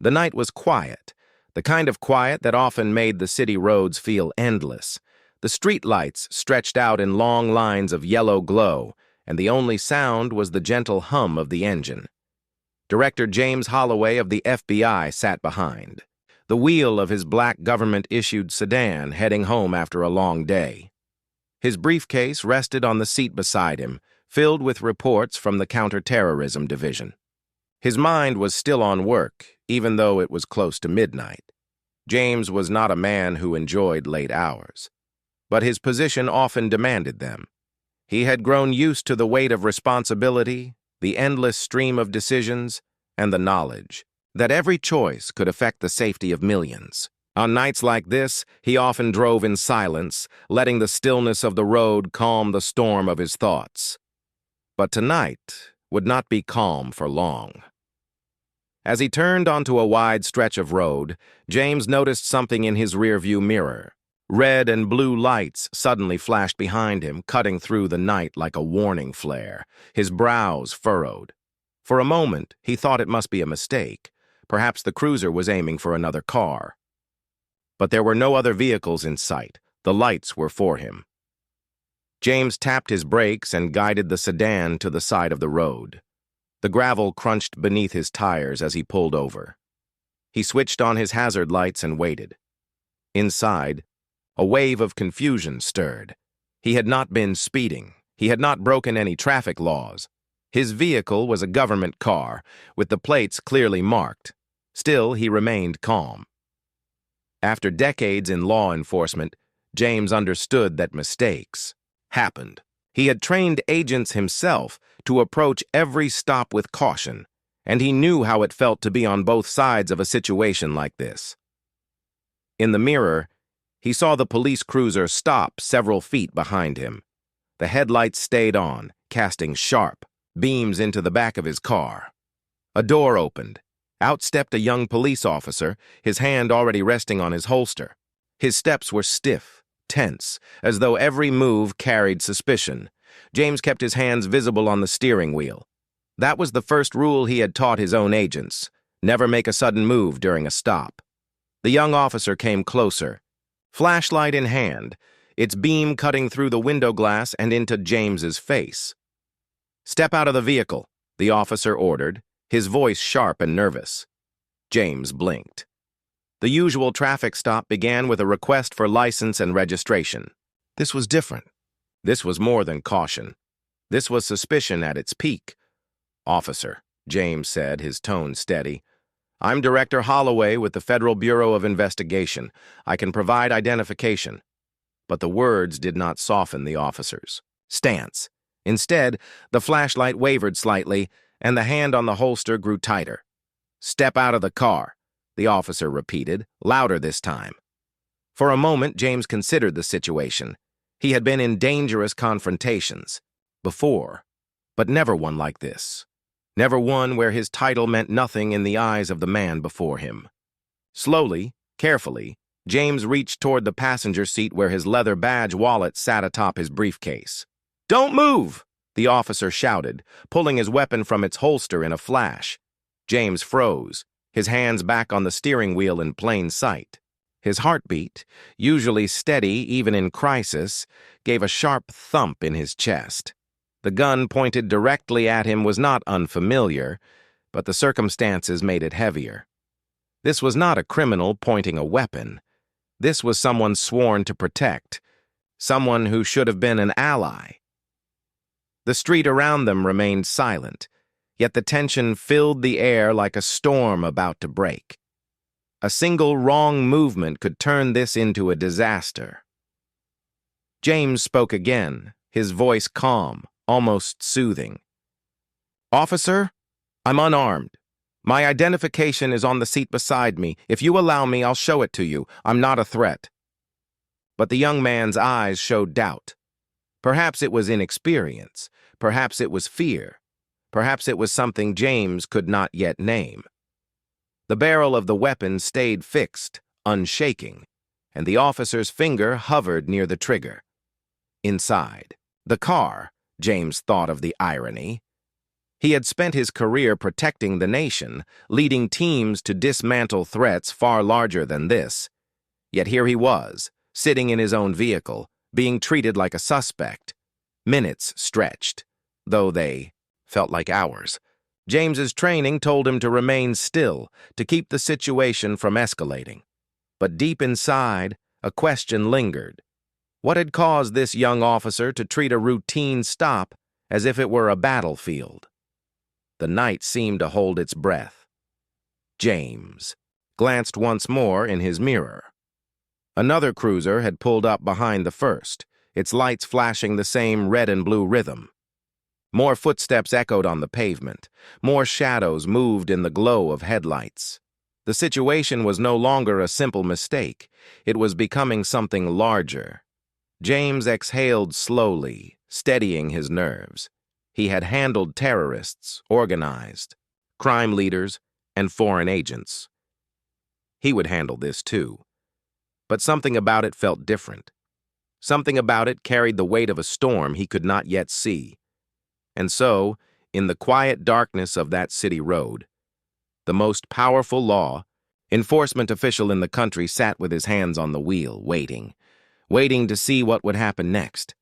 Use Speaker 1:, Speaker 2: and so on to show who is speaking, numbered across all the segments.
Speaker 1: The night was quiet, the kind of quiet that often made the city roads feel endless. The street lights stretched out in long lines of yellow glow, and the only sound was the gentle hum of the engine. Director James Holloway of the FBI sat behind, the wheel of his black government-issued sedan heading home after a long day. His briefcase rested on the seat beside him, filled with reports from the Counterterrorism Division. His mind was still on work, even though it was close to midnight. James was not a man who enjoyed late hours, but his position often demanded them. He had grown used to the weight of responsibility, the endless stream of decisions, and the knowledge that every choice could affect the safety of millions. On nights like this, he often drove in silence, letting the stillness of the road calm the storm of his thoughts. But tonight would not be calm for long. As he turned onto a wide stretch of road, James noticed something in his rearview mirror. Red and blue lights suddenly flashed behind him, cutting through the night like a warning flare. His brows furrowed. For a moment, he thought it must be a mistake. Perhaps the cruiser was aiming for another car. But there were no other vehicles in sight. The lights were for him. James tapped his brakes and guided the sedan to the side of the road. The gravel crunched beneath his tires as he pulled over. He switched on his hazard lights and waited. Inside, a wave of confusion stirred. He had not been speeding. He had not broken any traffic laws. His vehicle was a government car, with the plates clearly marked. Still, he remained calm. After decades in law enforcement, James understood that mistakes happened. He had trained agents himself to approach every stop with caution, and he knew how it felt to be on both sides of a situation like this. In the mirror, he saw the police cruiser stop several feet behind him. The headlights stayed on, casting sharp beams into the back of his car. A door opened. Out stepped a young police officer, his hand already resting on his holster. His steps were stiff, tense, as though every move carried suspicion. James kept his hands visible on the steering wheel. That was the first rule he had taught his own agents: never make a sudden move during a stop. The young officer came closer, flashlight in hand, its beam cutting through the window glass and into James's face. "Step out of the vehicle," the officer ordered, his voice sharp and nervous. James blinked. The usual traffic stop began with a request for license and registration. This was different. This was more than caution. This was suspicion at its peak. "Officer," James said, his tone steady, "I'm Director Holloway with the Federal Bureau of Investigation. I can provide identification." But the words did not soften the officer's stance. Instead, the flashlight wavered slightly, and the hand on the holster grew tighter. "Step out of the car," the officer repeated, louder this time. For a moment, James considered the situation. He had been in dangerous confrontations before, but never one like this. Never one where his title meant nothing in the eyes of the man before him. Slowly, carefully, James reached toward the passenger seat where his leather badge wallet sat atop his briefcase. "Don't move!" the officer shouted, pulling his weapon from its holster in a flash. James froze, his hands back on the steering wheel in plain sight. His heartbeat, usually steady even in crisis, gave a sharp thump in his chest. The gun pointed directly at him was not unfamiliar, but the circumstances made it heavier. This was not a criminal pointing a weapon. This was someone sworn to protect, someone who should have been an ally. The street around them remained silent, yet the tension filled the air like a storm about to break. A single wrong movement could turn this into a disaster. James spoke again, his voice calm, almost soothing. "Officer, I'm unarmed. My identification is on the seat beside me. If you allow me, I'll show it to you. I'm not a threat." But the young man's eyes showed doubt. Perhaps it was inexperience. Perhaps it was fear. Perhaps it was something James could not yet name. The barrel of the weapon stayed fixed, unshaking, and the officer's finger hovered near the trigger. Inside the car, James thought of the irony. He had spent his career protecting the nation, leading teams to dismantle threats far larger than this. Yet here he was, sitting in his own vehicle, being treated like a suspect. Minutes stretched, though they felt like hours. James's training told him to remain still, to keep the situation from escalating. But deep inside, a question lingered. What had caused this young officer to treat a routine stop as if it were a battlefield? The night seemed to hold its breath. James glanced once more in his mirror. Another cruiser had pulled up behind the first, its lights flashing the same red and blue rhythm. More footsteps echoed on the pavement. More shadows moved in the glow of headlights. The situation was no longer a simple mistake. It was becoming something larger. James exhaled slowly, steadying his nerves. He had handled terrorists, organized, crime leaders, and foreign agents. He would handle this too. But something about it felt different. Something about it carried the weight of a storm he could not yet see. And so, in the quiet darkness of that city road, the most powerful law enforcement official in the country sat with his hands on the wheel, waiting to see what would happen next.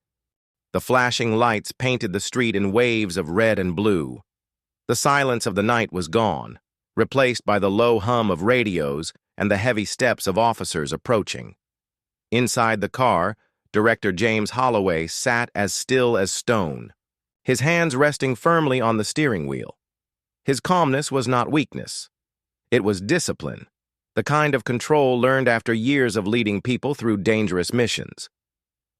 Speaker 1: The flashing lights painted the street in waves of red and blue. The silence of the night was gone, replaced by the low hum of radios and the heavy steps of officers approaching. Inside the car, Director James Holloway sat as still as stone, his hands resting firmly on the steering wheel. His calmness was not weakness. It was discipline, the kind of control learned after years of leading people through dangerous missions.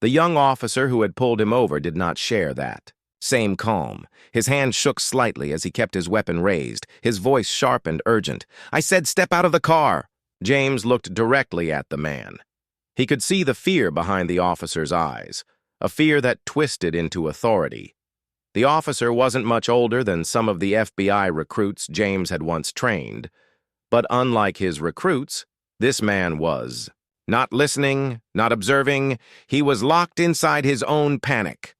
Speaker 1: The young officer who had pulled him over did not share that same calm. His hand shook slightly as he kept his weapon raised, his voice sharp and urgent. "I said step out of the car!" James looked directly at the man. He could see the fear behind the officer's eyes, a fear that twisted into authority. The officer wasn't much older than some of the FBI recruits James had once trained, but unlike his recruits, this man was not listening, not observing. He was locked inside his own panic.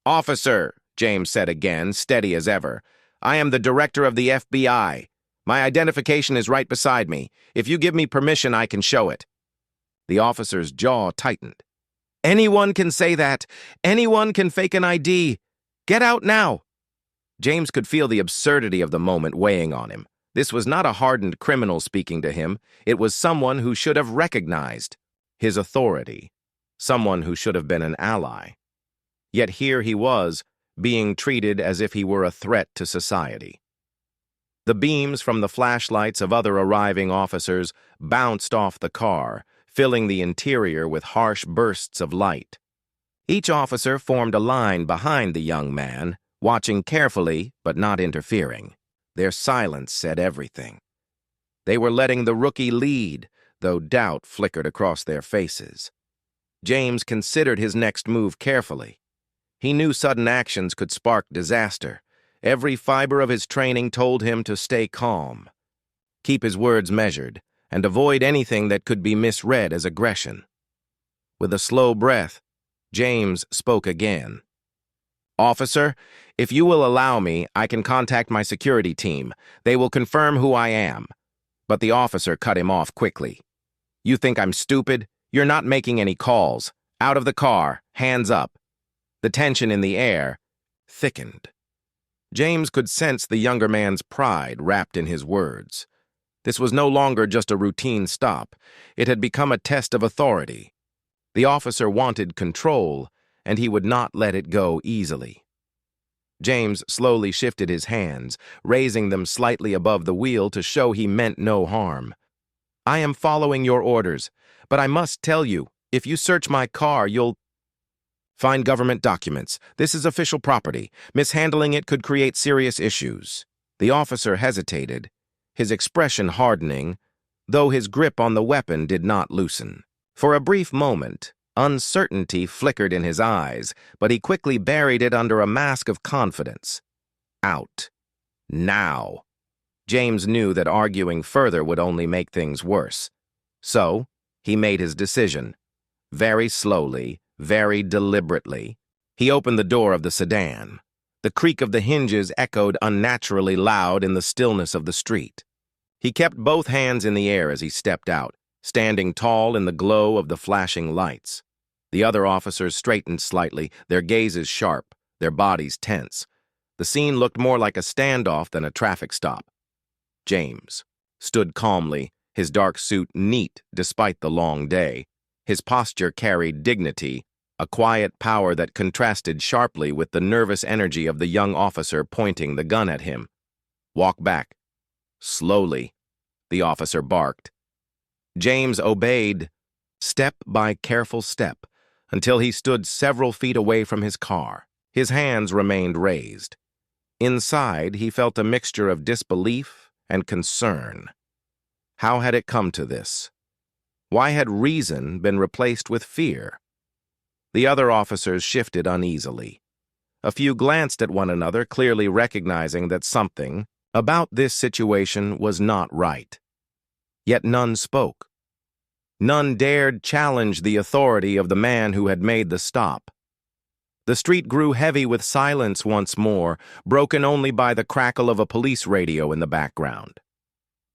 Speaker 1: "Officer," James said again, steady as ever, "I am the director of the FBI. My identification is right beside me. If you give me permission, I can show it." The officer's jaw tightened. "Anyone can say that. Anyone can fake an ID. Get out now." James could feel the absurdity of the moment weighing on him. This was not a hardened criminal speaking to him. It was someone who should have recognized his authority, someone who should have been an ally. Yet here he was, being treated as if he were a threat to society. The beams from the flashlights of other arriving officers bounced off the car, filling the interior with harsh bursts of light. Each officer formed a line behind the young man, watching carefully but not interfering. Their silence said everything. They were letting the rookie lead, though doubt flickered across their faces. James considered his next move carefully. He knew sudden actions could spark disaster. Every fiber of his training told him to stay calm, keep his words measured, and avoid anything that could be misread as aggression. With a slow breath, James spoke again. "Officer, if you will allow me, I can contact my security team. They will confirm who I am." But the officer cut him off quickly. "You think I'm stupid? You're not making any calls. Out of the car, hands up." The tension in the air thickened. James could sense the younger man's pride wrapped in his words. This was no longer just a routine stop. It had become a test of authority. The officer wanted control, and he would not let it go easily. James slowly shifted his hands, raising them slightly above the wheel to show he meant no harm. "I am following your orders, but I must tell you, if you search my car, you'll find government documents. This is official property. Mishandling it could create serious issues." The officer hesitated, his expression hardening, though his grip on the weapon did not loosen. For a brief moment, uncertainty flickered in his eyes, but he quickly buried it under a mask of confidence. Out. Now. James knew that arguing further would only make things worse. So, he made his decision. Very slowly, very deliberately, he opened the door of the sedan. The creak of the hinges echoed unnaturally loud in the stillness of the street. He kept both hands in the air as he stepped out, standing tall in the glow of the flashing lights. The other officers straightened slightly, their gazes sharp, their bodies tense. The scene looked more like a standoff than a traffic stop. James stood calmly, his dark suit neat despite the long day. His posture carried dignity, a quiet power that contrasted sharply with the nervous energy of the young officer pointing the gun at him. "Walk back." "Slowly," the officer barked. James obeyed, step by careful step, until he stood several feet away from his car. His hands remained raised. Inside, he felt a mixture of disbelief and concern. How had it come to this? Why had reason been replaced with fear? The other officers shifted uneasily. A few glanced at one another, clearly recognizing that something about this situation was not right. Yet none spoke. None dared challenge the authority of the man who had made the stop. The street grew heavy with silence once more, broken only by the crackle of a police radio in the background.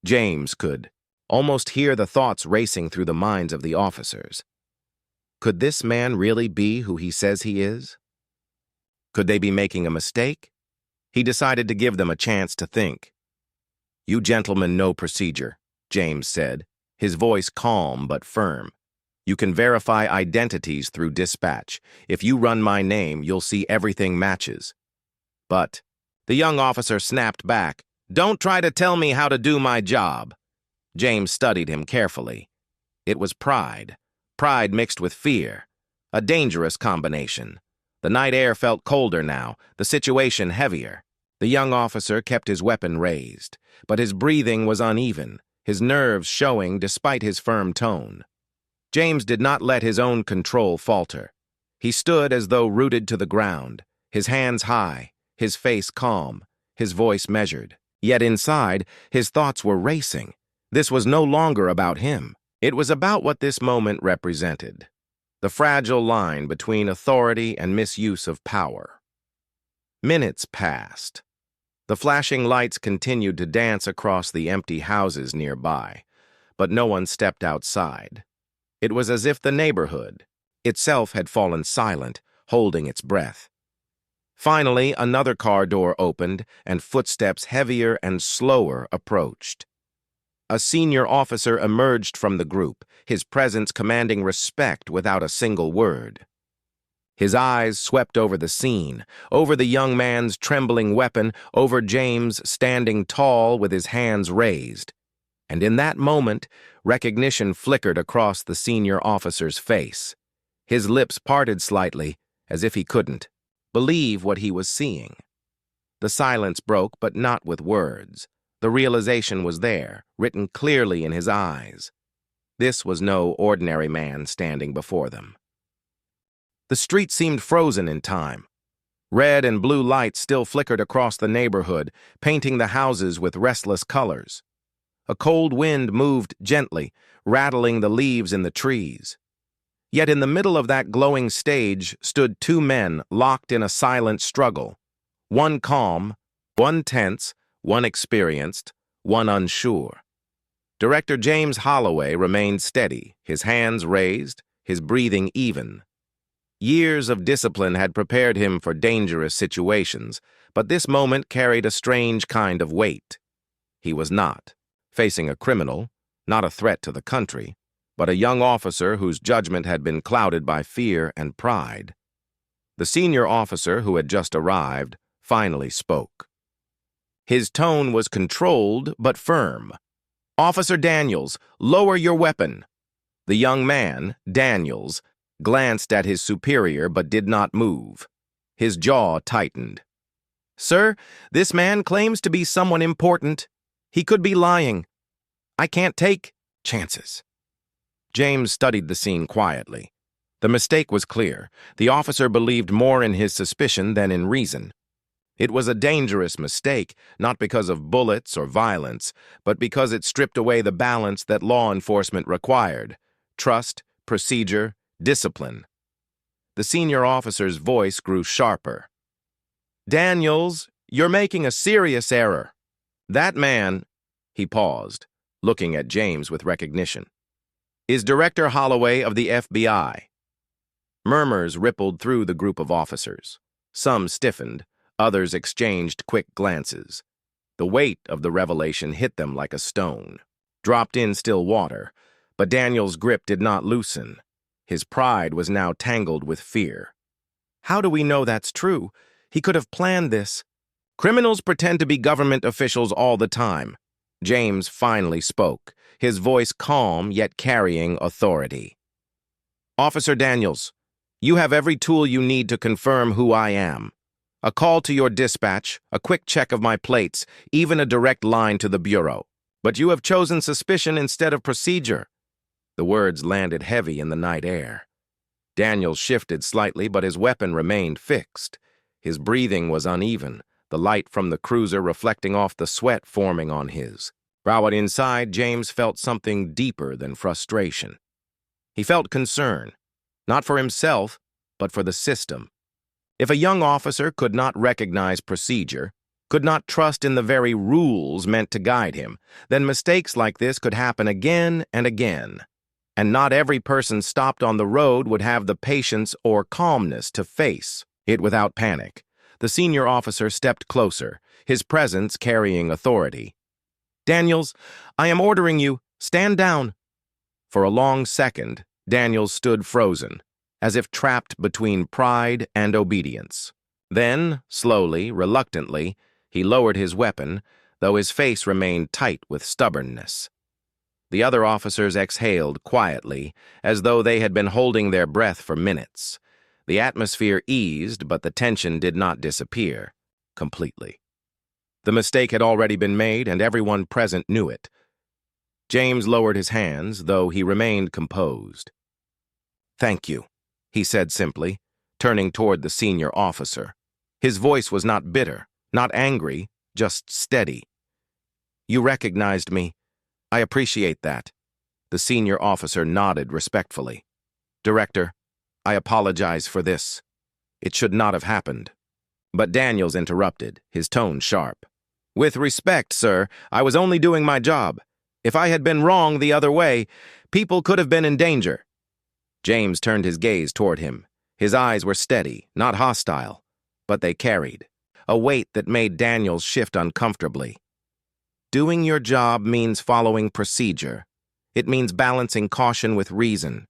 Speaker 1: James could almost hear the thoughts racing through the minds of the officers. Could this man really be who he says he is? Could they be making a mistake? He decided to give them a chance to think. "You gentlemen know procedure," James said, his voice calm but firm. "You can verify identities through dispatch. If you run my name, you'll see everything matches." "But," the young officer snapped back, "don't try to tell me how to do my job." James studied him carefully. It was pride mixed with fear, a dangerous combination. The night air felt colder now, the situation heavier. The young officer kept his weapon raised, but his breathing was uneven, his nerves showing despite his firm tone. James did not let his own control falter. He stood as though rooted to the ground, his hands high, his face calm, his voice measured. Yet inside, his thoughts were racing. This was no longer about him. It was about what this moment represented, the fragile line between authority and misuse of power. Minutes passed. The flashing lights continued to dance across the empty houses nearby, but no one stepped outside. It was as if the neighborhood itself had fallen silent, holding its breath. Finally, another car door opened, and footsteps heavier and slower approached. A senior officer emerged from the group, his presence commanding respect without a single word. His eyes swept over the scene, over the young man's trembling weapon, over James standing tall with his hands raised. And in that moment, recognition flickered across the senior officer's face. His lips parted slightly, as if he couldn't believe what he was seeing. The silence broke, but not with words. The realization was there, written clearly in his eyes. This was no ordinary man standing before them. The street seemed frozen in time. Red and blue lights still flickered across the neighborhood, painting the houses with restless colors. A cold wind moved gently, rattling the leaves in the trees. Yet in the middle of that glowing stage stood two men locked in a silent struggle. One calm, one tense, one experienced, one unsure. Director James Holloway remained steady, his hands raised, his breathing even. Years of discipline had prepared him for dangerous situations, but this moment carried a strange kind of weight. He was not facing a criminal, not a threat to the country, but a young officer whose judgment had been clouded by fear and pride. The senior officer who had just arrived finally spoke. His tone was controlled but firm. "Officer Daniels, lower your weapon." The young man, Daniels, glanced at his superior but did not move. His jaw tightened. "Sir, this man claims to be someone important. He could be lying. I can't take chances." James studied the scene quietly. The mistake was clear. The officer believed more in his suspicion than in reason. It was a dangerous mistake, not because of bullets or violence, but because it stripped away the balance that law enforcement required: trust, procedure, discipline. The senior officer's voice grew sharper. Daniels, you're making a serious error. That man, he paused, looking at James with recognition, is Director Holloway of the FBI. Murmurs rippled through the group of officers. Some stiffened, others exchanged quick glances. The weight of the revelation hit them like a stone, dropped in still water, but Daniel's grip did not loosen. His pride was now tangled with fear. How do we know that's true? He could have planned this. Criminals pretend to be government officials all the time. James finally spoke, his voice calm yet carrying authority. Officer Daniels, you have every tool you need to confirm who I am. A call to your dispatch, a quick check of my plates, even a direct line to the bureau. But you have chosen suspicion instead of procedure. The words landed heavy in the night air. Daniels shifted slightly, but his weapon remained fixed. His breathing was uneven, the light from the cruiser reflecting off the sweat forming on his brow. But inside, James felt something deeper than frustration. He felt concern, not for himself, but for the system. If a young officer could not recognize procedure, could not trust in the very rules meant to guide him, then mistakes like this could happen again and again. And not every person stopped on the road would have the patience or calmness to face it without panic. The senior officer stepped closer, his presence carrying authority. Daniels, I am ordering you, stand down. For a long second, Daniels stood frozen, as if trapped between pride and obedience. Then, slowly, reluctantly, he lowered his weapon, though his face remained tight with stubbornness. The other officers exhaled quietly, as though they had been holding their breath for minutes. The atmosphere eased, but the tension did not disappear completely. The mistake had already been made, and everyone present knew it. James lowered his hands, though he remained composed. Thank you, he said simply, turning toward the senior officer. His voice was not bitter, not angry, just steady. You recognized me. I appreciate that. The senior officer nodded respectfully. Director, I apologize for this. It should not have happened. But Daniels interrupted, his tone sharp. With respect, sir, I was only doing my job. If I had been wrong the other way, people could have been in danger. James turned his gaze toward him. His eyes were steady, not hostile, but they carried a weight that made Daniels shift uncomfortably. Doing your job means following procedure. It means balancing caution with reason.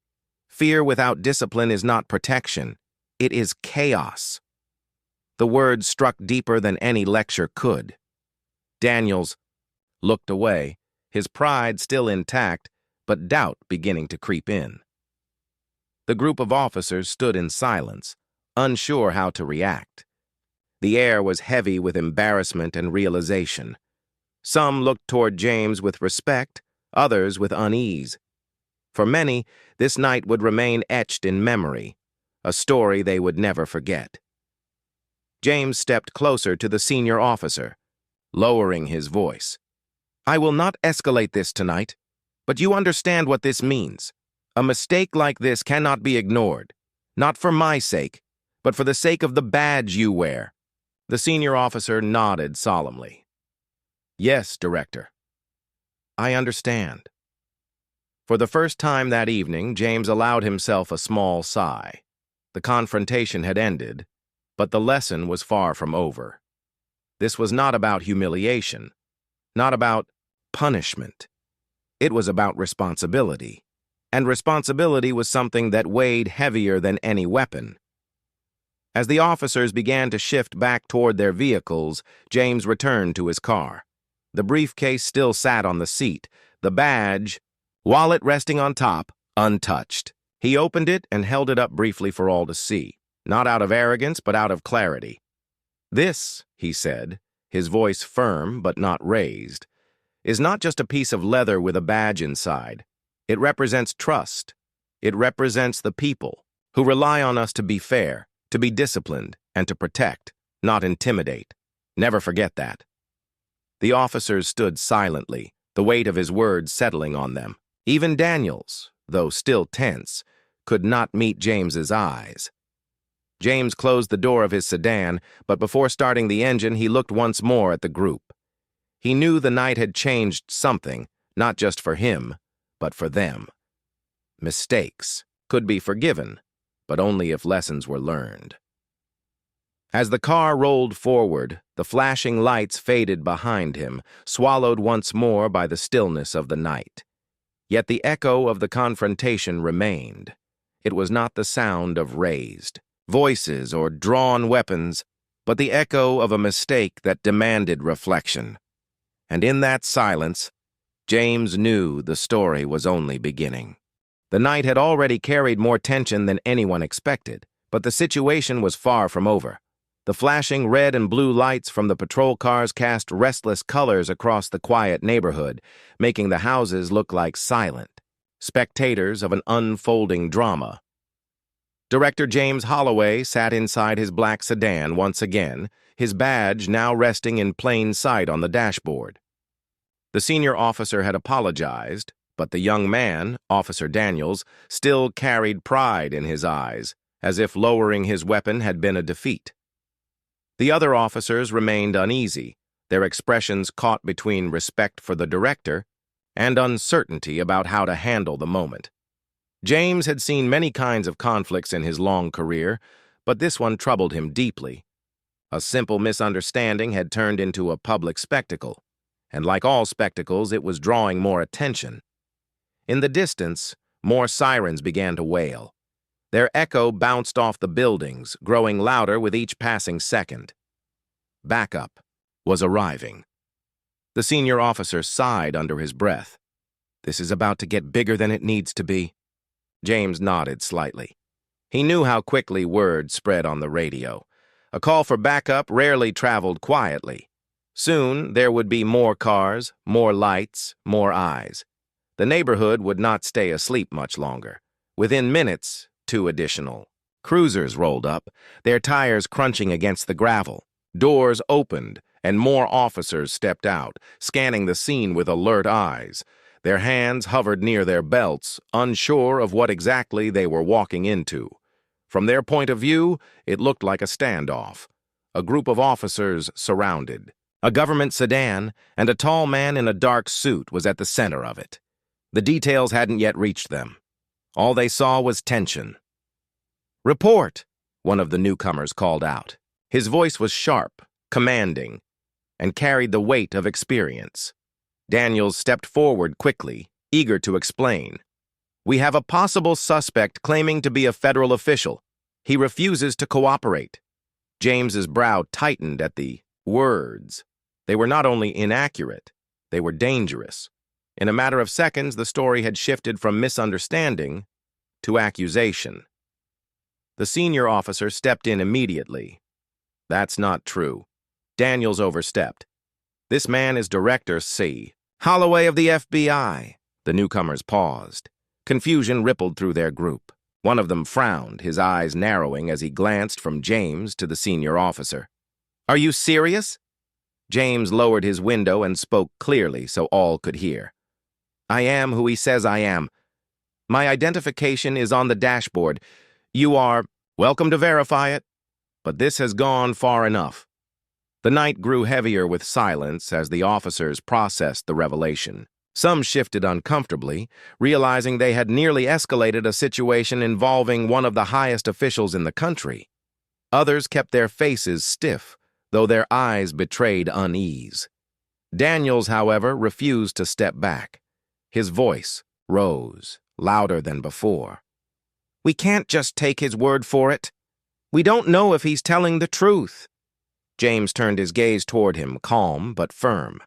Speaker 1: Fear without discipline is not protection. It is chaos. The words struck deeper than any lecture could. Daniels looked away, his pride still intact, but doubt beginning to creep in. The group of officers stood in silence, unsure how to react. The air was heavy with embarrassment and realization. Some looked toward James with respect, others with unease. For many, this night would remain etched in memory, a story they would never forget. James stepped closer to the senior officer, lowering his voice. I will not escalate this tonight, but you understand what this means. A mistake like this cannot be ignored, not for my sake, but for the sake of the badge you wear. The senior officer nodded solemnly. Yes, Director. I understand. For the first time that evening, James allowed himself a small sigh. The confrontation had ended, but the lesson was far from over. This was not about humiliation, not about punishment. It was about responsibility, and responsibility was something that weighed heavier than any weapon. As the officers began to shift back toward their vehicles, James returned to his car. The briefcase still sat on the seat, the badge, wallet resting on top, untouched. He opened it and held it up briefly for all to see, not out of arrogance but out of clarity. This, he said, his voice firm but not raised, is not just a piece of leather with a badge inside. It represents trust. It represents the people who rely on us to be fair, to be disciplined, and to protect, not intimidate. Never forget that. The officers stood silently, the weight of his words settling on them. Even Daniels, though still tense, could not meet James's eyes. James closed the door of his sedan, but before starting the engine, he looked once more at the group. He knew the night had changed something, not just for him, but for them. Mistakes could be forgiven, but only if lessons were learned. As the car rolled forward, the flashing lights faded behind him, swallowed once more by the stillness of the night. Yet the echo of the confrontation remained. It was not the sound of raised voices or drawn weapons, but the echo of a mistake that demanded reflection. And in that silence, James knew the story was only beginning. The night had already carried more tension than anyone expected, but the situation was far from over. The flashing red and blue lights from the patrol cars cast restless colors across the quiet neighborhood, making the houses look like silent spectators of an unfolding drama. Director James Holloway sat inside his black sedan once again, his badge now resting in plain sight on the dashboard. The senior officer had apologized, but the young man, Officer Daniels, still carried pride in his eyes, as if lowering his weapon had been a defeat. The other officers remained uneasy, their expressions caught between respect for the director and uncertainty about how to handle the moment. James had seen many kinds of conflicts in his long career, but this one troubled him deeply. A simple misunderstanding had turned into a public spectacle, and like all spectacles, it was drawing more attention. In the distance, more sirens began to wail. Their echo bounced off the buildings, growing louder with each passing second. Backup was arriving. The senior officer sighed under his breath. "This is about to get bigger than it needs to be." James nodded slightly. He knew how quickly word spread on the radio. A call for backup rarely traveled quietly. Soon, there would be more cars, more lights, more eyes. The neighborhood would not stay asleep much longer. Within minutes, 2 additional cruisers rolled up, their tires crunching against the gravel. Doors opened, and more officers stepped out, scanning the scene with alert eyes. Their hands hovered near their belts, unsure of what exactly they were walking into. From their point of view, it looked like a standoff. A group of officers surrounded. A government sedan, and a tall man in a dark suit was at the center of it. The details hadn't yet reached them. All they saw was tension. "Report!" one of the newcomers called out. His voice was sharp, commanding, and carried the weight of experience. Daniels stepped forward quickly, eager to explain. "We have a possible suspect claiming to be a federal official. He refuses to cooperate." James's brow tightened at the words. They were not only inaccurate, they were dangerous. In a matter of seconds, the story had shifted from misunderstanding to accusation. The senior officer stepped in immediately. "That's not true." Daniels overstepped. "This man is Director C. Holloway of the FBI." The newcomers paused. Confusion rippled through their group. One of them frowned, his eyes narrowing as he glanced from James to the senior officer. "Are you serious?" James lowered his window and spoke clearly so all could hear. "I am who he says I am. My identification is on the dashboard. You are welcome to verify it, but this has gone far enough." The night grew heavier with silence as the officers processed the revelation. Some shifted uncomfortably, realizing they had nearly escalated a situation involving one of the highest officials in the country. Others kept their faces stiff, though their eyes betrayed unease. Daniels, however, refused to step back. His voice rose, louder than before. "We can't just take his word for it. We don't know if he's telling the truth." James turned his gaze toward him, calm but firm.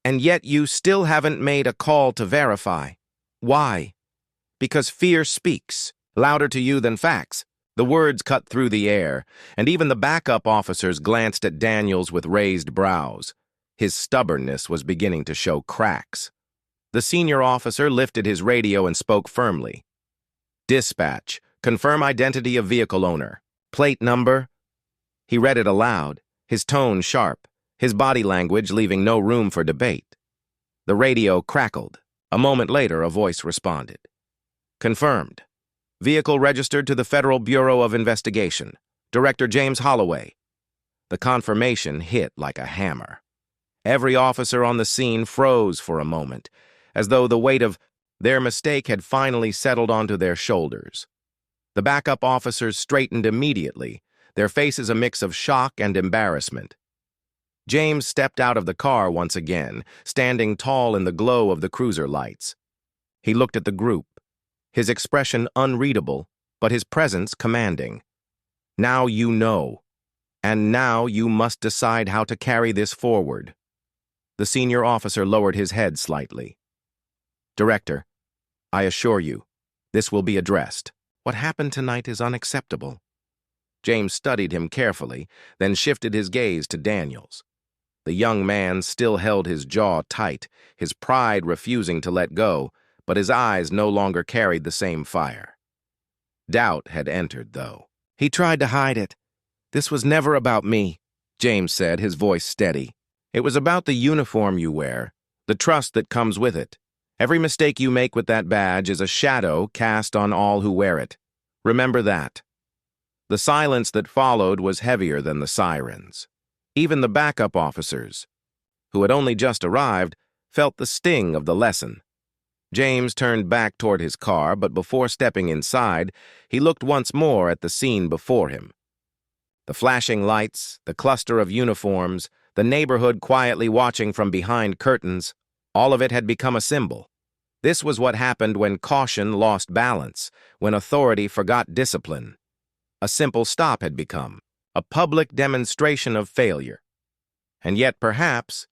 Speaker 1: "And yet you still haven't made a call to verify. Why?" "Because fear speaks, louder to you than facts." The words cut through the air, and even the backup officers glanced at Daniels with raised brows. His stubbornness was beginning to show cracks. The senior officer lifted his radio and spoke firmly. "Dispatch, confirm identity of vehicle owner. Plate number." He read it aloud, his tone sharp, his body language leaving no room for debate. The radio crackled. A moment later, a voice responded. "Confirmed." Vehicle registered to the Federal Bureau of Investigation. Director James Holloway. The confirmation hit like a hammer. Every officer on the scene froze for a moment, as though the weight of their mistake had finally settled onto their shoulders. The backup officers straightened immediately, their faces a mix of shock and embarrassment. James stepped out of the car once again, standing tall in the glow of the cruiser lights. He looked at the group, his expression unreadable, but his presence commanding. Now you know, and now you must decide how to carry this forward. The senior officer lowered his head slightly. Director, I assure you, this will be addressed. What happened tonight is unacceptable. James studied him carefully, then shifted his gaze to Daniels. The young man still held his jaw tight, his pride refusing to let go, but his eyes no longer carried the same fire. Doubt had entered, though. He tried to hide it. This was never about me, James said, his voice steady. It was about the uniform you wear, the trust that comes with it. Every mistake you make with that badge is a shadow cast on all who wear it. Remember that. The silence that followed was heavier than the sirens. Even the backup officers, who had only just arrived, felt the sting of the lesson. James turned back toward his car, but before stepping inside, he looked once more at the scene before him. The flashing lights, the cluster of uniforms, the neighborhood quietly watching from behind curtains, all of it had become a symbol. This was what happened when caution lost balance, when authority forgot discipline. A simple stop had become a public demonstration of failure. And yet, perhaps,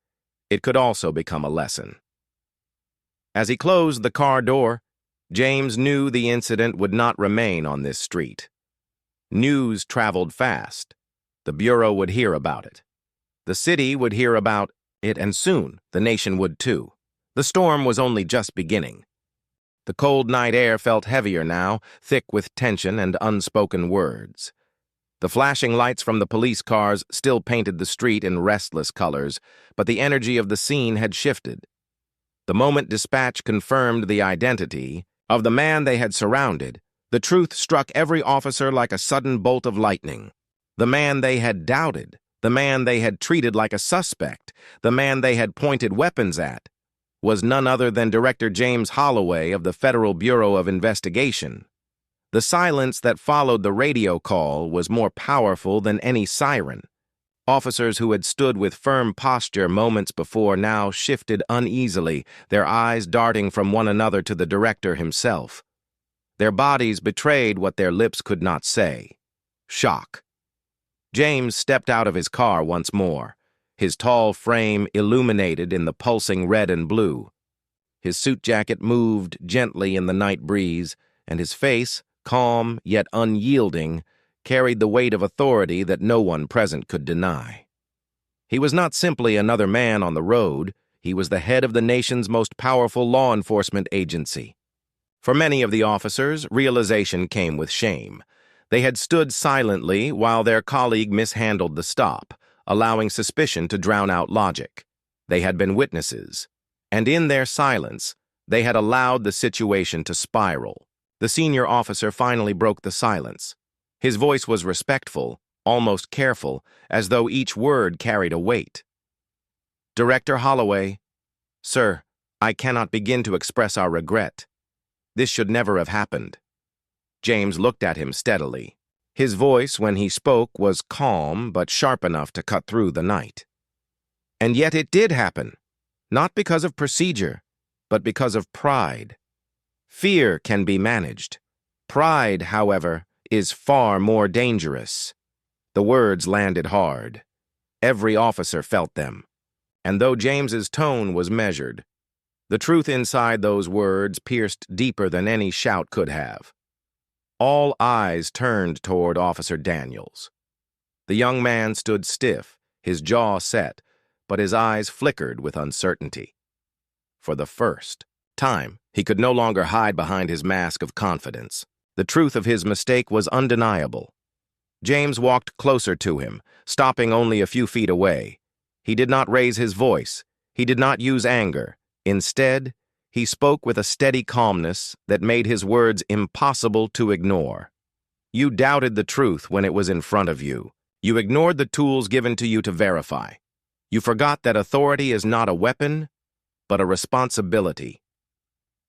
Speaker 1: it could also become a lesson. As he closed the car door, James knew the incident would not remain on this street. News traveled fast. The Bureau would hear about it. The city would hear about it, and soon the nation would too. The storm was only just beginning. The cold night air felt heavier now, thick with tension and unspoken words. The flashing lights from the police cars still painted the street in restless colors, but the energy of the scene had shifted. The moment dispatch confirmed the identity of the man they had surrounded, the truth struck every officer like a sudden bolt of lightning. The man they had doubted, the man they had treated like a suspect, the man they had pointed weapons at, was none other than Director James Holloway of the Federal Bureau of Investigation. The silence that followed the radio call was more powerful than any siren. Officers who had stood with firm posture moments before now shifted uneasily, their eyes darting from one another to the director himself. Their bodies betrayed what their lips could not say. Shock. James stepped out of his car once more, his tall frame illuminated in the pulsing red and blue. His suit jacket moved gently in the night breeze, and his face, calm yet unyielding, carried the weight of authority that no one present could deny. He was not simply another man on the road, he was the head of the nation's most powerful law enforcement agency. For many of the officers, realization came with shame. They had stood silently while their colleague mishandled the stop, allowing suspicion to drown out logic. They had been witnesses, and in their silence, they had allowed the situation to spiral. The senior officer finally broke the silence. His voice was respectful, almost careful, as though each word carried a weight. Director Holloway, sir, I cannot begin to express our regret. This should never have happened. James looked at him steadily. His voice, when he spoke, was calm but sharp enough to cut through the night. And yet it did happen, not because of procedure, but because of pride. Fear can be managed. Pride, however, is far more dangerous. The words landed hard. Every officer felt them. And though James's tone was measured, the truth inside those words pierced deeper than any shout could have. All eyes turned toward Officer Daniels. The young man stood stiff, his jaw set, but his eyes flickered with uncertainty. For the first time, he could no longer hide behind his mask of confidence. The truth of his mistake was undeniable. James walked closer to him, stopping only a few feet away. He did not raise his voice. He did not use anger. Instead, He spoke with a steady calmness that made his words impossible to ignore. You doubted the truth when it was in front of you. You ignored the tools given to you to verify. You forgot that authority is not a weapon, but a responsibility.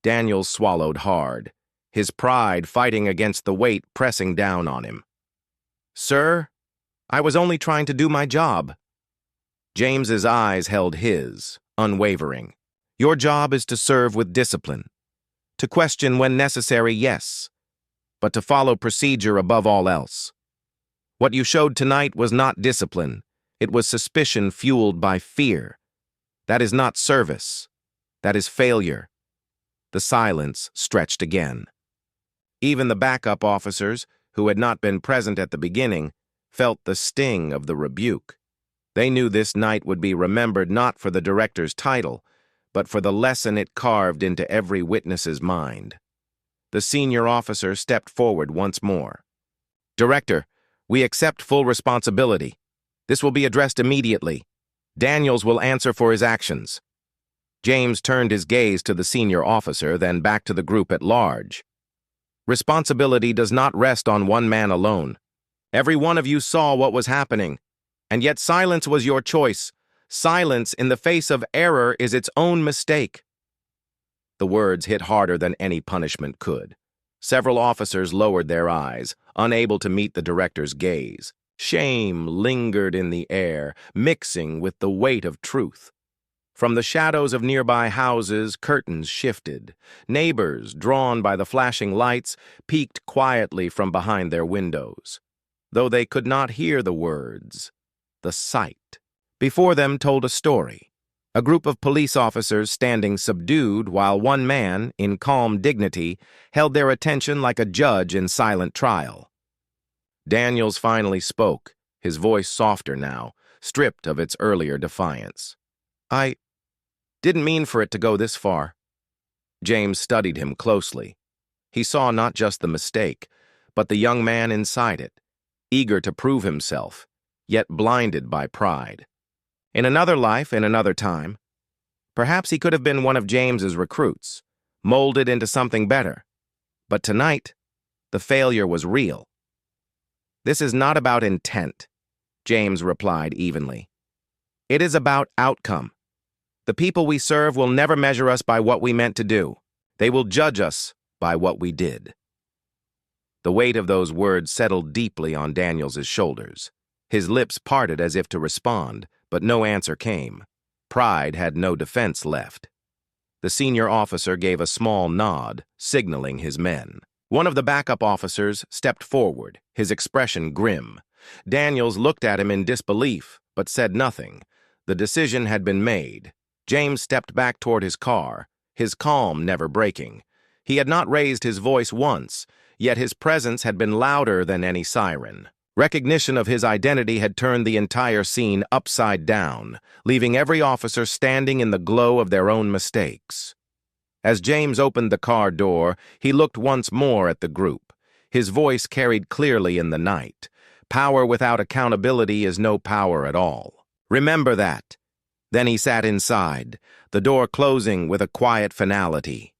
Speaker 1: Daniel swallowed hard, his pride fighting against the weight pressing down on him. "Sir, I was only trying to do my job." James's eyes held his, unwavering. "Your job is to serve with discipline. To question when necessary, yes, but to follow procedure above all else. What you showed tonight was not discipline. It was suspicion fueled by fear. That is not service. That is failure." The silence stretched again. Even the backup officers, who had not been present at the beginning, felt the sting of the rebuke. They knew this night would be remembered not for the director's title, but for the lesson it carved into every witness's mind. The senior officer stepped forward once more. "Director, we accept full responsibility. This will be addressed immediately. Daniels will answer for his actions." James turned his gaze to the senior officer, then back to the group at large. "Responsibility does not rest on one man alone. Every one of you saw what was happening, and yet silence was your choice. Silence in the face of error is its own mistake." The words hit harder than any punishment could. Several officers lowered their eyes, unable to meet the director's gaze. Shame lingered in the air, mixing with the weight of truth. From the shadows of nearby houses, curtains shifted. Neighbors, drawn by the flashing lights, peeked quietly from behind their windows. Though they could not hear the words, the sight before them told a story. A group of police officers standing subdued while one man, in calm dignity, held their attention like a judge in silent trial. Daniels finally spoke, his voice softer now, stripped of its earlier defiance. "I didn't mean for it to go this far." James studied him closely. He saw not just the mistake, but the young man inside it, eager to prove himself, yet blinded by pride. In another life, in another time, perhaps he could have been one of James's recruits, molded into something better. But tonight, the failure was real. "This is not about intent," James replied evenly. "It is about outcome. The people we serve will never measure us by what we meant to do. They will judge us by what we did." The weight of those words settled deeply on Daniels's shoulders. His lips parted as if to respond, but no answer came. Pride had no defense left. The senior officer gave a small nod, signaling his men. One of the backup officers stepped forward, his expression grim. Daniels looked at him in disbelief, but said nothing. The decision had been made. James stepped back toward his car, his calm never breaking. He had not raised his voice once, yet his presence had been louder than any siren. Recognition of his identity had turned the entire scene upside down, leaving every officer standing in the glow of their own mistakes. As James opened the car door, he looked once more at the group. His voice carried clearly in the night. Power without accountability is no power at all. Remember that. Then he sat inside, the door closing with a quiet finality.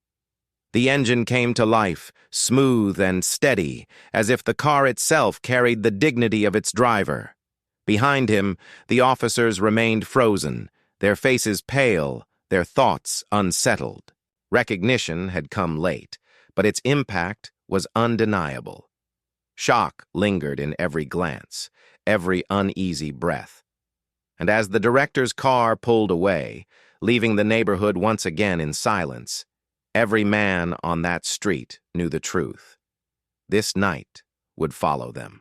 Speaker 1: The engine came to life, smooth and steady, as if the car itself carried the dignity of its driver. Behind him, the officers remained frozen, their faces pale, their thoughts unsettled. Recognition had come late, but its impact was undeniable. Shock lingered in every glance, every uneasy breath. And as the director's car pulled away, leaving the neighborhood once again in silence, every man on that street knew the truth. This night would follow them.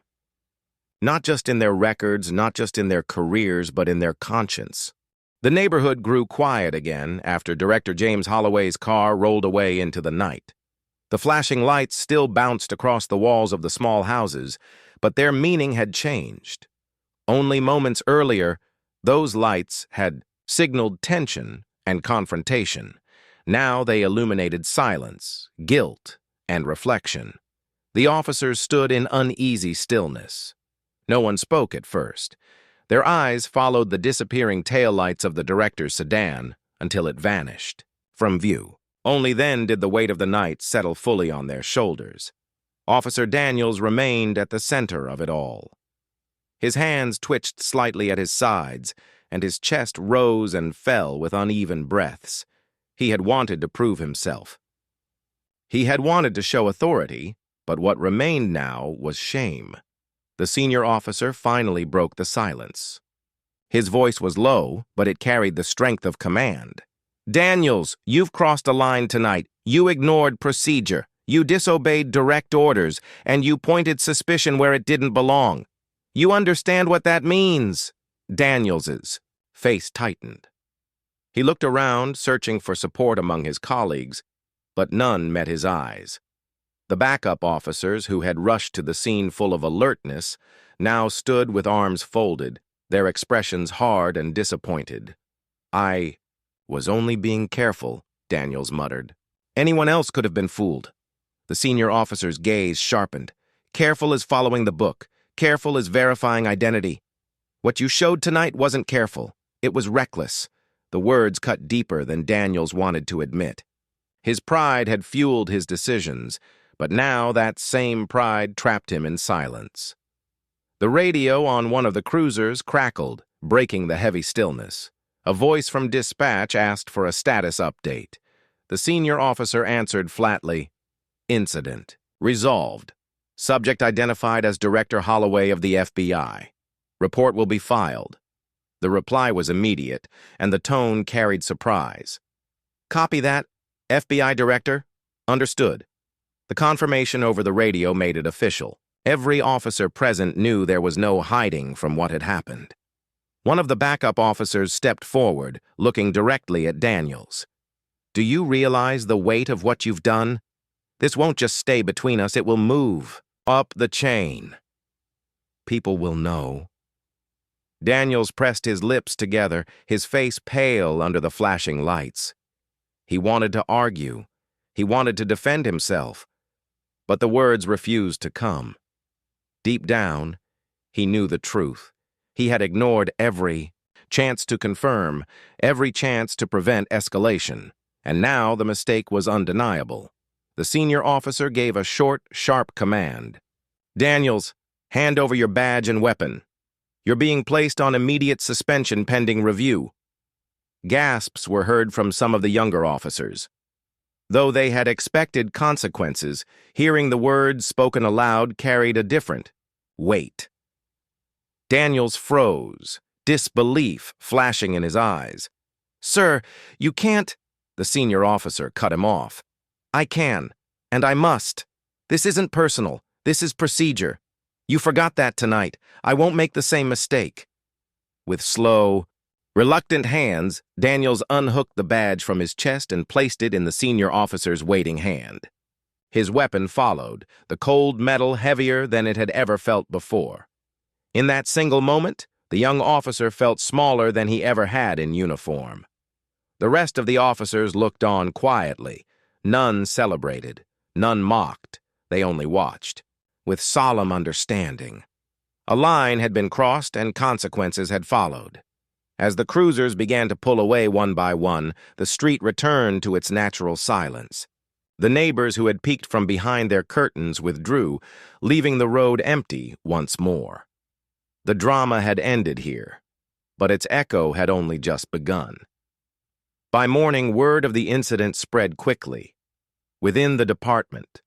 Speaker 1: Not just in their records, not just in their careers, but in their conscience. The neighborhood grew quiet again after Director James Holloway's car rolled away into the night. The flashing lights still bounced across the walls of the small houses, but their meaning had changed. Only moments earlier, those lights had signaled tension and confrontation. Now they illuminated silence, guilt, and reflection. The officers stood in uneasy stillness. No one spoke at first. Their eyes followed the disappearing taillights of the director's sedan until it vanished from view. Only then did the weight of the night settle fully on their shoulders. Officer Daniels remained at the center of it all. His hands twitched slightly at his sides, and his chest rose and fell with uneven breaths. He had wanted to prove himself. He had wanted to show authority, but what remained now was shame. The senior officer finally broke the silence. His voice was low, but it carried the strength of command. "Daniels, you've crossed a line tonight. You ignored procedure. You disobeyed direct orders, and you pointed suspicion where it didn't belong. You understand what that means?" Daniels's face tightened. He looked around, searching for support among his colleagues, but none met his eyes. The backup officers, who had rushed to the scene full of alertness, now stood with arms folded, their expressions hard and disappointed. "I was only being careful," Daniels muttered. "Anyone else could have been fooled." The senior officer's gaze sharpened. "Careful is following the book. Careful is verifying identity. What you showed tonight wasn't careful. It was reckless." The words cut deeper than Daniels wanted to admit. His pride had fueled his decisions, but now that same pride trapped him in silence. The radio on one of the cruisers crackled, breaking the heavy stillness. A voice from dispatch asked for a status update. The senior officer answered flatly, "Incident. Resolved. Subject identified as Director Holloway of the FBI. Report will be filed." The reply was immediate, and the tone carried surprise. "Copy that, FBI Director. Understood." The confirmation over the radio made it official. Every officer present knew there was no hiding from what had happened. One of the backup officers stepped forward, looking directly at Daniels. "Do you realize the weight of what you've done? This won't just stay between us, it will move up the chain. People will know." Daniels pressed his lips together, his face pale under the flashing lights. He wanted to argue. He wanted to defend himself. But the words refused to come. Deep down, he knew the truth. He had ignored every chance to confirm, every chance to prevent escalation, and now the mistake was undeniable. The senior officer gave a short, sharp command. "Daniels, hand over your badge and weapon. You're being placed on immediate suspension pending review." Gasps were heard from some of the younger officers. Though they had expected consequences, hearing the words spoken aloud carried a different weight. Daniels froze, disbelief flashing in his eyes. "Sir, you can't—" The senior officer cut him off. "I can, and I must. This isn't personal. This is procedure. You forgot that tonight. I won't make the same mistake." With slow, reluctant hands, Daniels unhooked the badge from his chest and placed it in the senior officer's waiting hand. His weapon followed, the cold metal heavier than it had ever felt before. In that single moment, the young officer felt smaller than he ever had in uniform. The rest of the officers looked on quietly. None celebrated, none mocked. They only watched, with solemn understanding. A line had been crossed and consequences had followed. As the cruisers began to pull away one by one, the street returned to its natural silence. The neighbors who had peeked from behind their curtains withdrew, leaving the road empty once more. The drama had ended here, but its echo had only just begun. By morning, word of the incident spread quickly. Within the department,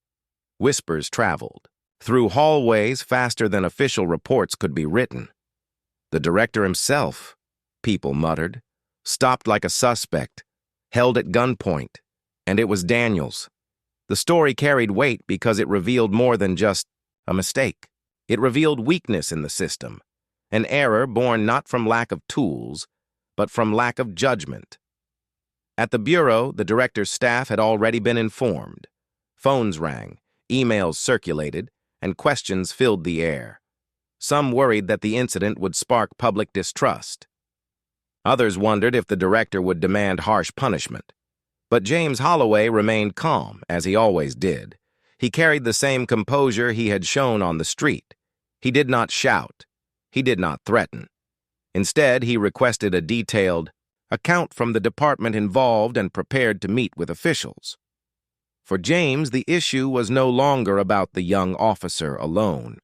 Speaker 1: whispers traveled, through hallways faster than official reports could be written. The director himself, people muttered, stopped like a suspect, held at gunpoint, and it was Daniels. The story carried weight because it revealed more than just a mistake. It revealed weakness in the system, an error born not from lack of tools, but from lack of judgment. At the bureau, the director's staff had already been informed. Phones rang, emails circulated, and questions filled the air. Some worried that the incident would spark public distrust. Others wondered if the director would demand harsh punishment. But James Holloway remained calm, as he always did. He carried the same composure he had shown on the street. He did not shout. He did not threaten. Instead, he requested a detailed account from the department involved, and prepared to meet with officials. For James, the issue was no longer about the young officer alone.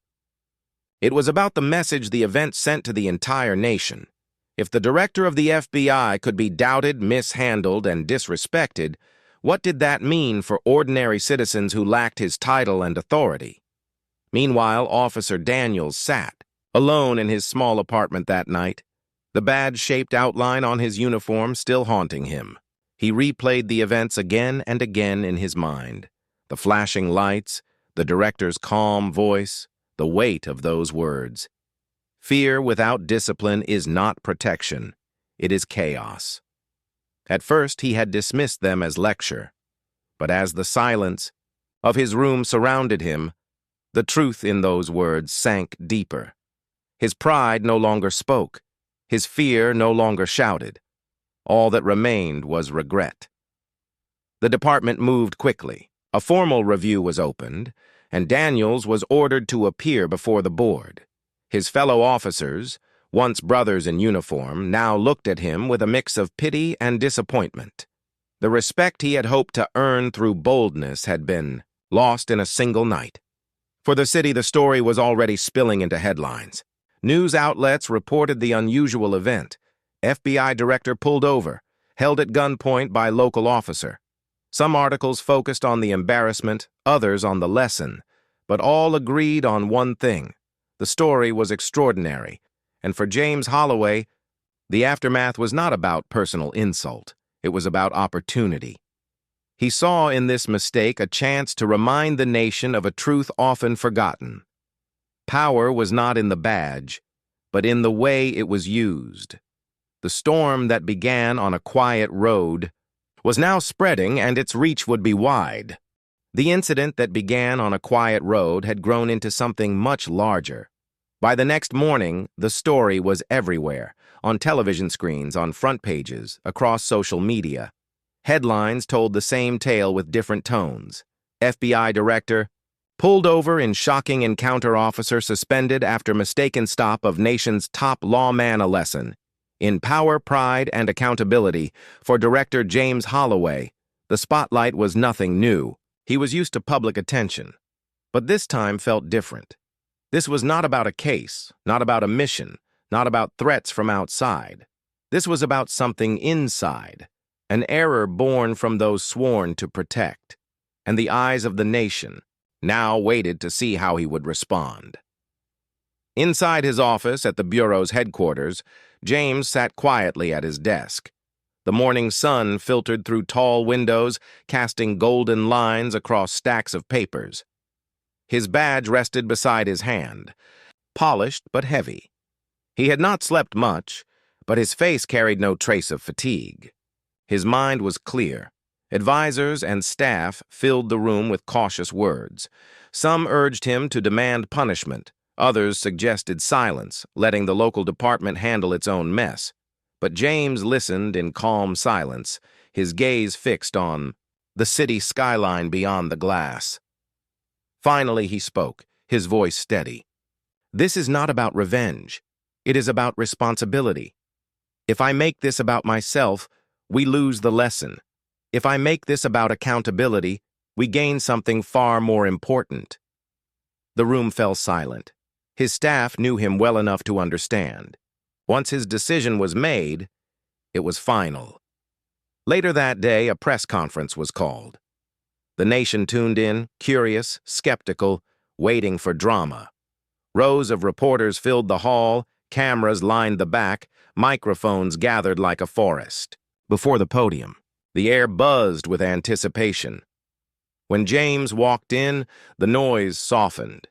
Speaker 1: It was about the message the event sent to the entire nation. If the director of the FBI could be doubted, mishandled, and disrespected, what did that mean for ordinary citizens who lacked his title and authority? Meanwhile, Officer Daniels sat, alone in his small apartment that night, the badge-shaped outline on his uniform still haunting him. He replayed the events again and again in his mind. The flashing lights, the director's calm voice, the weight of those words. Fear without discipline is not protection. It is chaos. At first, he had dismissed them as lecture. But as the silence of his room surrounded him, the truth in those words sank deeper. His pride no longer spoke. His fear no longer shouted. All that remained was regret. The department moved quickly. A formal review was opened, and Daniels was ordered to appear before the board. His fellow officers, once brothers in uniform, now looked at him with a mix of pity and disappointment. The respect he had hoped to earn through boldness had been lost in a single night. For the city, the story was already spilling into headlines. News outlets reported the unusual event. FBI director pulled over, held at gunpoint by local officer. Some articles focused on the embarrassment, others on the lesson, but all agreed on one thing. The story was extraordinary, and for James Holloway, the aftermath was not about personal insult. It was about opportunity. He saw in this mistake a chance to remind the nation of a truth often forgotten. Power was not in the badge, but in the way it was used. The storm that began on a quiet road was now spreading, and its reach would be wide. The incident that began on a quiet road had grown into something much larger. By the next morning, the story was everywhere, on television screens, on front pages, across social media. Headlines told the same tale with different tones. FBI director pulled over in shocking encounter, officer suspended after mistaken stop of nation's top lawman, a lesson in power, pride, and accountability for director James Holloway. The spotlight was nothing new. He was used to public attention. But this time felt different. This was not about a case, not about a mission, not about threats from outside. This was about something inside, an error born from those sworn to protect. And the eyes of the nation now waited to see how he would respond. Inside his office at the Bureau's headquarters, James sat quietly at his desk. The morning sun filtered through tall windows, casting golden lines across stacks of papers. His badge rested beside his hand, polished but heavy. He had not slept much, but his face carried no trace of fatigue. His mind was clear. Advisors and staff filled the room with cautious words. Some urged him to demand punishment. Others suggested silence, letting the local department handle its own mess. But James listened in calm silence, his gaze fixed on the city skyline beyond the glass. Finally he spoke, his voice steady. This is not about revenge. It is about responsibility. If I make this about myself, we lose the lesson. If I make this about accountability, we gain something far more important. The room fell silent. His staff knew him well enough to understand. Once his decision was made, it was final. Later that day, a press conference was called. The nation tuned in, curious, skeptical, waiting for drama. Rows of reporters filled the hall, cameras lined the back, microphones gathered like a forest. Before the podium, the air buzzed with anticipation. When James walked in, the noise softened.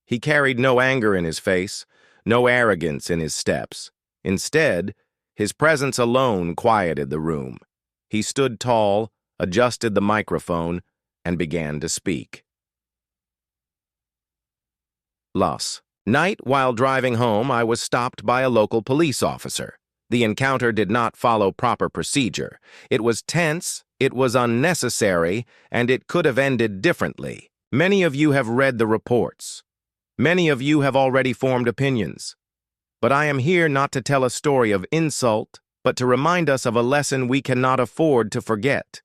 Speaker 1: He carried no anger in his face, no arrogance in his steps. Instead, his presence alone quieted the room. He stood tall, adjusted the microphone, and began to speak. Last night, while driving home, I was stopped by a local police officer. The encounter did not follow proper procedure. It was tense, it was unnecessary, and it could have ended differently. Many of you have read the reports. Many of you have already formed opinions. But I am here not to tell a story of insult, but to remind us of a lesson we cannot afford to forget.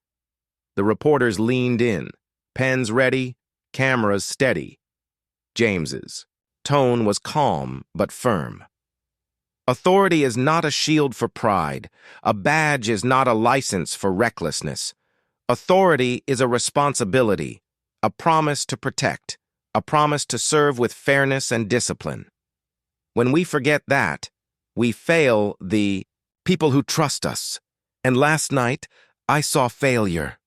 Speaker 1: The reporters leaned in, pens ready, cameras steady. James's tone was calm but firm. Authority is not a shield for pride. A badge is not a license for recklessness. Authority is a responsibility, a promise to protect, a promise to serve with fairness and discipline. When we forget that, we fail the people who trust us. And last night, I saw failure.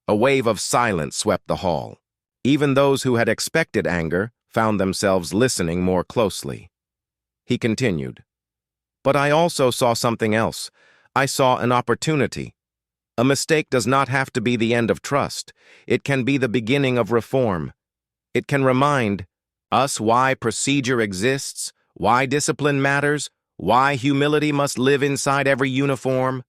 Speaker 1: A wave of silence swept the hall. Even those who had expected anger found themselves listening more closely. He continued, "But I also saw something else. I saw an opportunity. A mistake does not have to be the end of trust. It can be the beginning of reform. It can remind us why procedure exists, why discipline matters, why humility must live inside every uniform."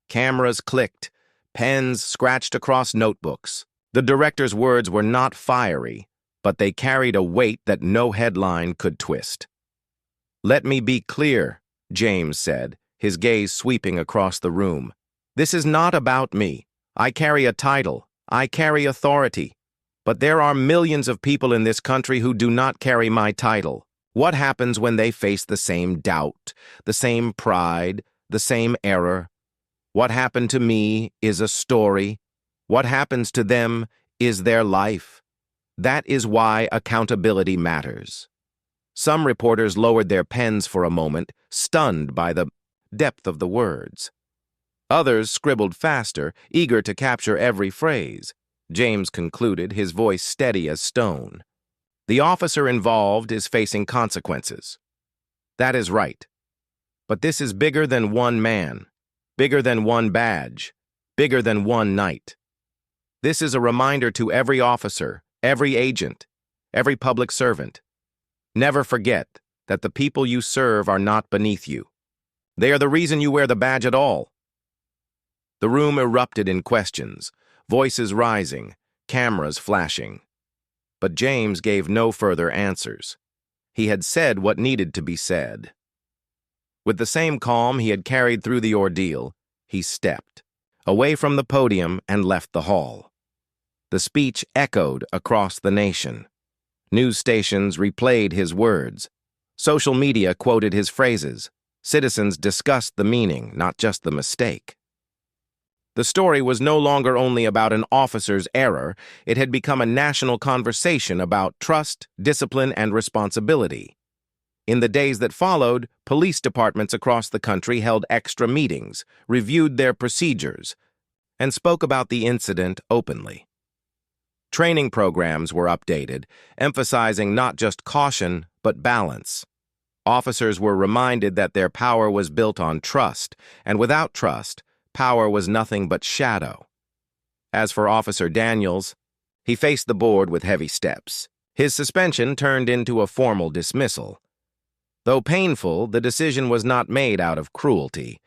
Speaker 1: Cameras clicked, pens scratched across notebooks. The director's words were not fiery, but they carried a weight that no headline could twist. "Let me be clear," James said, his gaze sweeping across the room. "This is not about me. I carry a title. I carry authority. But there are millions of people in this country who do not carry my title. What happens when they face the same doubt, the same pride, the same error? What happened to me is a story. What happens to them is their life. That is why accountability matters." Some reporters lowered their pens for a moment, stunned by the depth of the words. Others scribbled faster, eager to capture every phrase. James concluded, his voice steady as stone. "The officer involved is facing consequences. That is right. But this is bigger than one man, bigger than one badge, bigger than one night. This is a reminder to every officer, every agent, every public servant. Never forget that the people you serve are not beneath you. They are the reason you wear the badge at all." The room erupted in questions, voices rising, cameras flashing. But James gave no further answers. He had said what needed to be said. With the same calm he had carried through the ordeal, he stepped away from the podium and left the hall. The speech echoed across the nation. News stations replayed his words. Social media quoted his phrases. Citizens discussed the meaning, not just the mistake. The story was no longer only about an officer's error. It had become a national conversation about trust, discipline, and responsibility. In the days that followed, police departments across the country held extra meetings, reviewed their procedures, and spoke about the incident openly. Training programs were updated, emphasizing not just caution, but balance. Officers were reminded that their power was built on trust, and without trust, power was nothing but shadow. As for Officer Daniels, he faced the board with heavy steps. His suspension turned into a formal dismissal. Though painful, the decision was not made out of cruelty.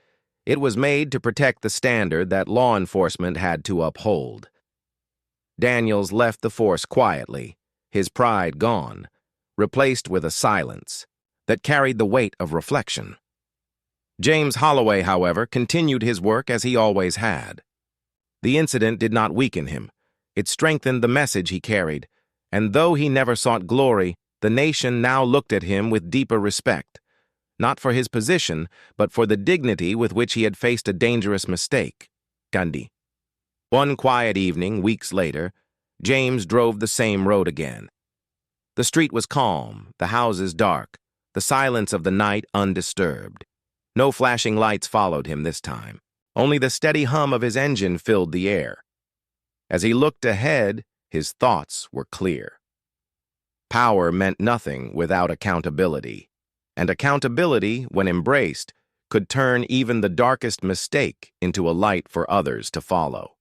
Speaker 1: It was made to protect the standard that law enforcement had to uphold. Daniels left the force quietly, his pride gone, replaced with a silence that carried the weight of reflection. James Holloway, however, continued his work as he always had. The incident did not weaken him. It strengthened the message he carried, and though he never sought glory, the nation now looked at him with deeper respect, not for his position, but for the dignity with which he had faced a dangerous mistake. Gandhi. One quiet evening, weeks later, James drove the same road again. The street was calm, the houses dark, the silence of the night undisturbed. No flashing lights followed him this time. Only the steady hum of his engine filled the air. As he looked ahead, his thoughts were clear. Power meant nothing without accountability, and accountability, when embraced, could turn even the darkest mistake into a light for others to follow.